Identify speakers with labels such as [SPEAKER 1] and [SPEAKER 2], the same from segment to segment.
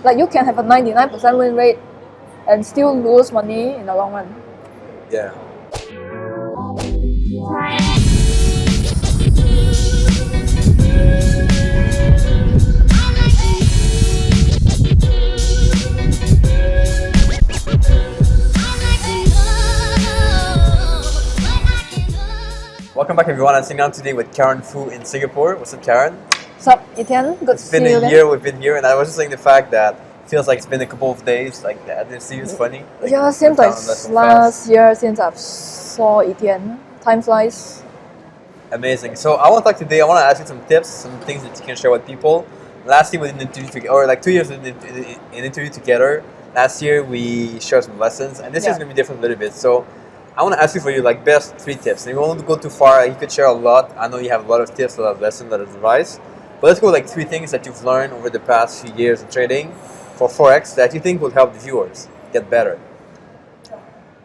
[SPEAKER 1] Like you can have a 99% win rate and still lose money in the long run.
[SPEAKER 2] Yeah. Welcome back everyone. I'm sitting down today with Karen Foo in Singapore. What's up, Karen?
[SPEAKER 1] What's up, Etienne? Good to see you.
[SPEAKER 2] It's been a year we've been here, and I was just saying the fact that it feels like it's been a couple of days. Like I didn't see you. It's funny. Like,
[SPEAKER 1] yeah, seems like last year since I saw Etienne. Time flies.
[SPEAKER 2] Amazing. So I want to talk today. I want to ask you some tips, some things that you can share with people. Last year we did an interview together, or like 2 years we did an interview together. Last year we shared some lessons, and this year's gonna be different a little bit. So I want to ask you for your like best 3 tips. And you won't go too far. You could share a lot. I know you have a lot of tips, a lot of lessons, a lot of advice. But let's go like 3 things that you've learned over the past few years in trading for Forex that you think will help the viewers get better.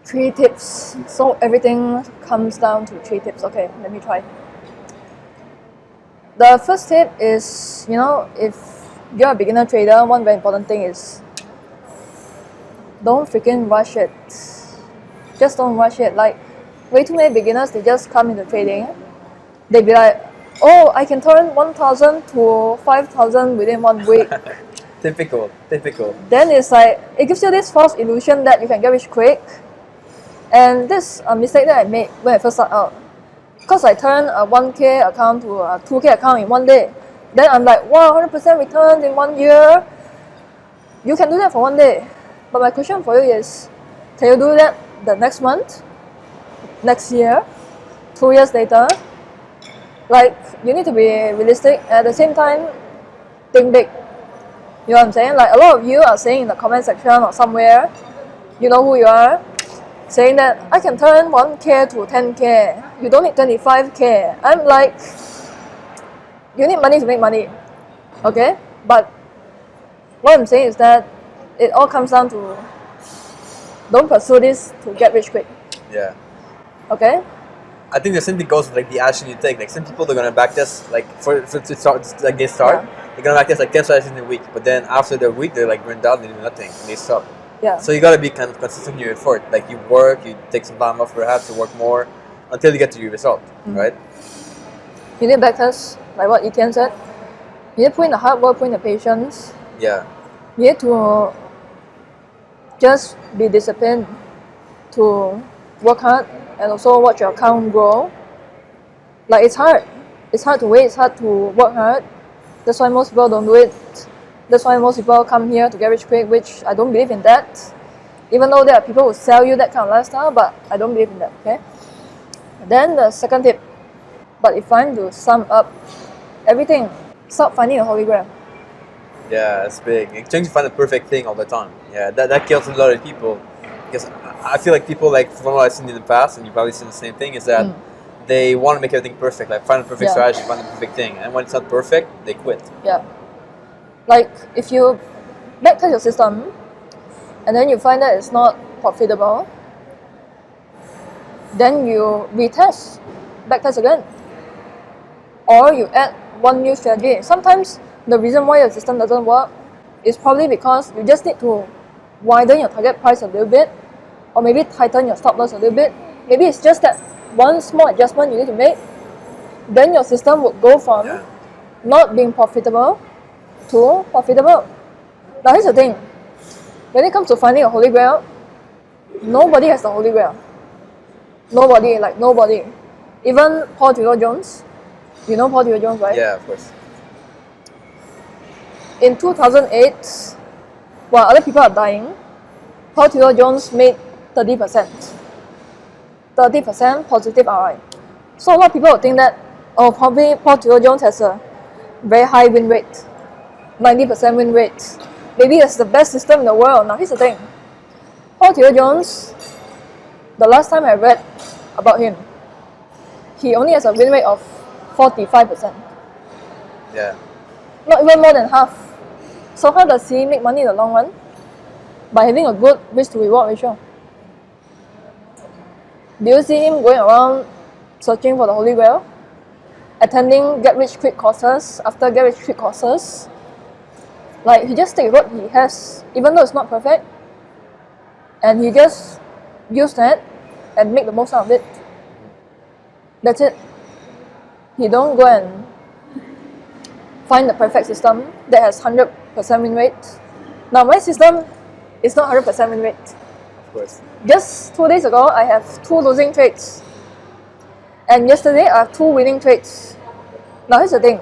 [SPEAKER 1] 3 tips. So everything comes down to 3 tips. Okay, let me try. The first tip is, if you're a beginner trader, one very important thing is don't freaking rush it. Just don't rush it. Like, way too many beginners, they just come into trading. They be like, oh, I can turn 1,000 to 5,000 within 1 week.
[SPEAKER 2] Typical.
[SPEAKER 1] Then it's like, it gives you this false illusion that you can get rich quick. And this is a mistake that I made when I first started out. Because I turned a 1K account to a 2K account in 1 day. Then I'm like, wow, 100% return in 1 year. You can do that for 1 day. But my question for you is, can you do that the next month, next year, 2 years later? Like, you need to be realistic. At the same time, think big. You know what I'm saying? Like, a lot of you are saying in the comment section or somewhere, you know who you are, saying that I can turn 1K to 10K. You don't need 25K. I'm like, you need money to make money. Okay? But what I'm saying is that it all comes down to don't pursue this to get rich quick.
[SPEAKER 2] Yeah.
[SPEAKER 1] Okay?
[SPEAKER 2] I think the same thing goes with like the action you take. Like some people they're gonna backtest like for to start like they start. Yeah. They're gonna backtest like 10 strategies in a week, but then after the week they're like burned out, they do nothing, and they stop.
[SPEAKER 1] Yeah.
[SPEAKER 2] So you gotta be kind of consistent in your effort. Like you work, you take some time off perhaps, you work more until you get to your result, right?
[SPEAKER 1] You need backtest, like what Etienne said. You need to put in the hard work, put in the patience.
[SPEAKER 2] Yeah.
[SPEAKER 1] You need to just be disciplined to work hard and also watch your account grow. Like it's hard. It's hard to wait, it's hard to work hard. That's why most people don't do it. That's why most people come here to get rich quick, which I don't believe in that. Even though there are people who sell you that kind of lifestyle, but I don't believe in that, okay? Then the second tip, but if I'm to sum up everything, stop finding a Holy Grail.
[SPEAKER 2] Yeah, it's big. You're trying to find the perfect thing all the time. Yeah, that kills a lot of people. Because I feel like people, like from what I've seen in the past, and you've probably seen the same thing, is that they want to make everything perfect. Like find the perfect strategy, find the perfect thing. And when it's not perfect, they quit.
[SPEAKER 1] Yeah. Like if you backtest your system, and then you find that it's not profitable, then you retest, backtest again. Or you add one new strategy. Sometimes the reason why your system doesn't work is probably because you just need to widen your target price a little bit, or maybe tighten your stop loss a little bit. Maybe it's just that one small adjustment you need to make. Then your system would go from not being profitable to profitable. Now here's the thing. When it comes to finding a Holy Grail, nobody has the Holy Grail. Nobody, like nobody. Even Paul Tudor Jones. You know Paul Tudor Jones, right?
[SPEAKER 2] Yeah, of course.
[SPEAKER 1] In 2008, while other people are dying, Paul Tudor Jones made 30%. 30% positive ROI. So a lot of people would think that, oh, probably Paul Tudor Jones has a very high win rate, 90% win rate. Maybe it's the best system in the world. Now here's the thing. Paul Tudor Jones, the last time I read about him, he only has a win rate of 45%.
[SPEAKER 2] Yeah.
[SPEAKER 1] Not even more than half. So how does he make money in the long run? By having a good risk to reward ratio. Do you see him going around searching for the Holy Grail? Attending get rich quick courses after get rich quick courses? Like, he just takes what he has, even though it's not perfect, and he just use that and make the most out of it. That's it. He don't go and find the perfect system that has 100% win rate. Now, my system is not 100% win rate.
[SPEAKER 2] Of course.
[SPEAKER 1] Just 2 days ago, I have 2 losing trades. And yesterday, I have 2 winning trades. Now, here's the thing.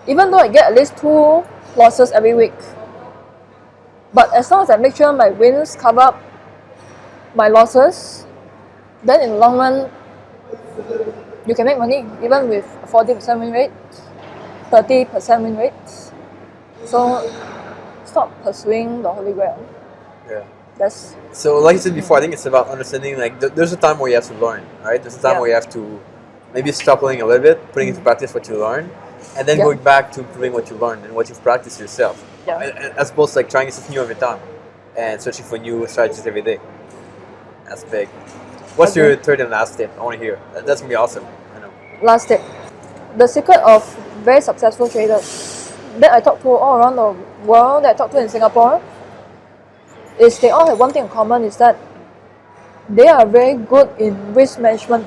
[SPEAKER 1] Even though I get at least 2 losses every week, but as long as I make sure my wins cover up my losses, then in the long run, you can make money, even with a 40% win rate, 30% win rate. So, stop pursuing the Holy Grail.
[SPEAKER 2] Yeah.
[SPEAKER 1] That's
[SPEAKER 2] So, like you said before, I think it's about understanding. Like, there's a time where you have to learn, right? There's a time where you have to maybe stop learning a little bit, putting into practice what you learn, and then going back to improving what you learned and what you've practiced yourself.
[SPEAKER 1] Yeah.
[SPEAKER 2] As opposed to like trying something new every time and searching for new strategies every day. That's big. What's your third and last tip? I want to hear. That's gonna be awesome. I know.
[SPEAKER 1] last tip. The secret of very successful traders that I talk to all around the world, that I talk to in Singapore, is they all have one thing in common, is that they are very good in risk management.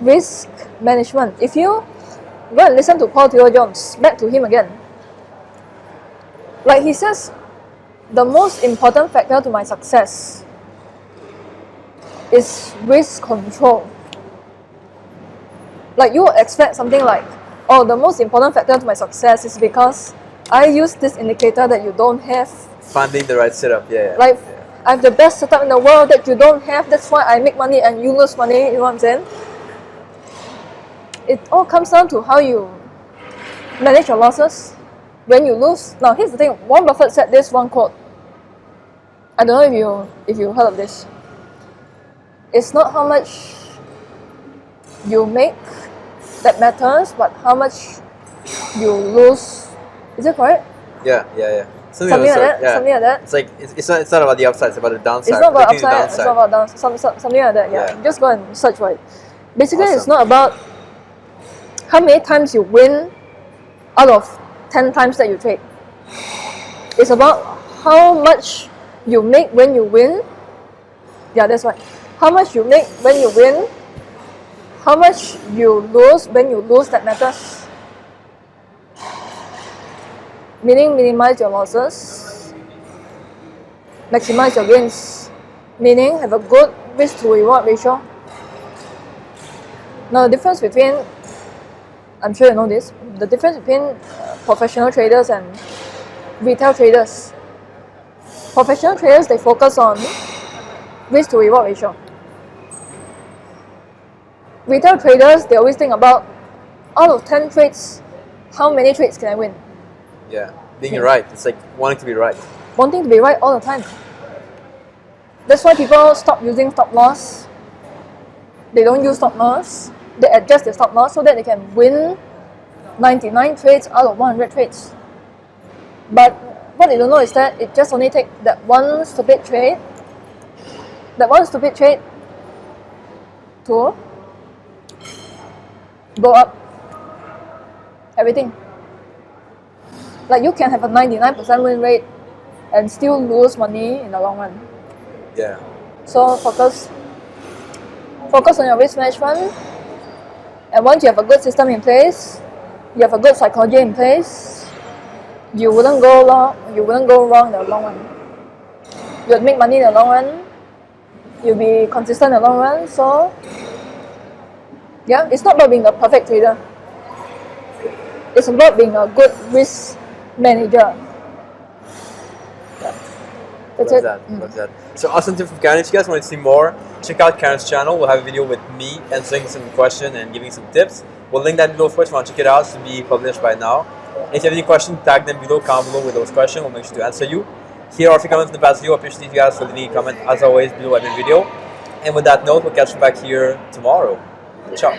[SPEAKER 1] Risk management. If you go and listen to Paul Theo Jones, back to him again. Like he says, the most important factor to my success is risk control. Like you expect something like, oh, the most important factor to my success is because I use this indicator that you don't have.
[SPEAKER 2] Finding the right setup,
[SPEAKER 1] Like, I have the best setup in the world that you don't have, that's why I make money and you lose money, you know what I'm saying? It all comes down to how you manage your losses when you lose. Now, here's the thing. Warren Buffett said this one quote. I don't know if you heard of this. It's not how much you make that matters, but how much you lose. Is it correct?
[SPEAKER 2] Yeah.
[SPEAKER 1] Something like that.
[SPEAKER 2] Yeah.
[SPEAKER 1] Something like that.
[SPEAKER 2] It's like it's not about the upside. It's about the downside.
[SPEAKER 1] It's not about
[SPEAKER 2] predicting the
[SPEAKER 1] upside. It's not about downside. Something like that. Yeah. Just go and search for it. Basically,
[SPEAKER 2] Awesome.
[SPEAKER 1] It's not about how many times you win out of 10 times that you trade. It's about how much you make when you win. Yeah, that's right. How much you make when you win. How much you lose when you lose, that matters. Meaning, minimize your losses, maximize your gains. Meaning, have a good risk to reward ratio. Now, the difference between, I'm sure you know this, the difference between professional traders and retail traders. Professional traders, they focus on risk to reward ratio. Retail traders, they always think about, out of 10 trades, how many trades can I win?
[SPEAKER 2] Yeah, being right. It's like wanting to be right.
[SPEAKER 1] Wanting to be right all the time. That's why people stop using stop loss. They don't use stop loss. They adjust their stop loss so that they can win 99 trades out of 100 trades. But what they don't know is that it just only takes that one stupid trade, to blow up everything. Like you can have a 99% win rate and still lose money in the long run.
[SPEAKER 2] Yeah.
[SPEAKER 1] So focus on your risk management, and once you have a good system in place, you have a good psychology in place, you wouldn't go wrong in the long run. You'll make money in the long run, you'll be consistent in the long run. So yeah, it's not about being a perfect trader. It's about being a good risk manager. Yeah. That's it.
[SPEAKER 2] Love that. So awesome tip from Karen. If you guys want to see more, check out Karen's channel. We'll have a video with me answering some questions and giving some tips. We'll link that below first if you want to check it out. It should be published by now. And if you have any questions, tag them below, comment below with those questions. We'll make sure to answer you. Here are a few comments in the past video. I appreciate you guys for leaving a comment as always below every video. And with that note, we'll catch you back here tomorrow. Ciao.